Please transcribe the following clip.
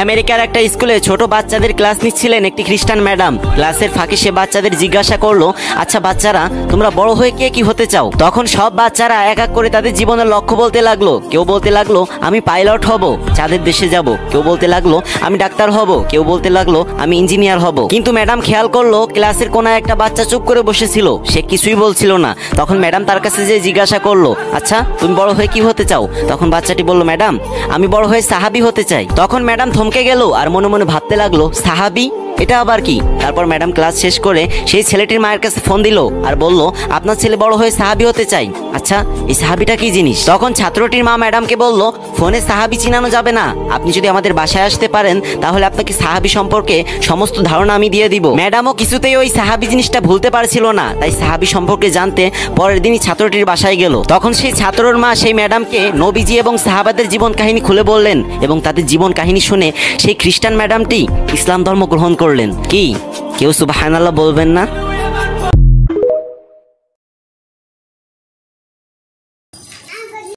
আমেরিকার একটা স্কুলে ছোট বাচ্চাদের ক্লাস নিচ্ছিলেন একটি খ্রিস্টান ম্যাডাম। ক্লাসের ফাঁকে সে বাচ্চাদের জিজ্ঞাসা করলো, আচ্ছা বাচ্চারা, তোমরা বড় হয়ে কে কি হতে চাও? তখন সব বাচ্চারা এক এক করে তাদের জীবনের লক্ষ্য বলতে লাগলো। কেউ বলতে লাগলো আমি পাইলট হব, চাঁদের দেশে যাব। কেউ বলতে লাগলো আমি ডাক্তার হব। কেউ বলতে লাগলো আমি ইঞ্জিনিয়ার হব। কিন্তু ম্যাডাম খেয়াল করলো ক্লাসের কোনায় একটা বাচ্চা চুপ করে বসেছিল, সে কিছুই বলছিল না। তখন ম্যাডাম তার কাছে যে জিজ্ঞাসা করলো, আচ্ছা তুমি বড় হয়ে কি হতে চাও? তখন বাচ্চাটি বলল, ম্যাডাম আমি বড় হয়ে সাহাবী হতে চাই। তখন ম্যাডাম থমকে গেল আর মনে মনে ভাবতে লাগলো, সাহাবী, এটা আবার কি? তারপর ম্যাডাম ক্লাস শেষ করে সেই ছেলেটির মায়ের কাছে ফোন দিল আর বলল, আপনার ছেলে বড় হয়ে সাহাবী হতে চাই। আচ্ছা এই সাহাবীটা কি জিনিস? তখন ছাত্রটির মা ম্যাডামকে বলল, ফোনে সাহাবী চিনানো যাবে না, আপনি যদি আমাদের বাসায় আসতে পারেন তাহলে আপনাকে সাহাবী সম্পর্কে সমস্ত ধারণা আমি দিয়ে দিব। ম্যাডামও কিছুতেই ওই সাহাবী জিনিসটা ভুলতে পারছিল না, তাই সাহাবী সম্পর্কে জানতে পরের দিনই ছাত্রটির বাসায় গেল। তখন সেই ছাত্রর মা সেই ম্যাডামকে নবীজি এবং সাহাবাদের জীবন কাহিনী খুলে বললেন এবং তাদের জীবন কাহিনী শুনে সেই খ্রিস্টান ম্যাডামটি ইসলাম ধর্ম গ্রহণ করলেন। কি কেউ সুবহানাল্লাহ বলবেন না?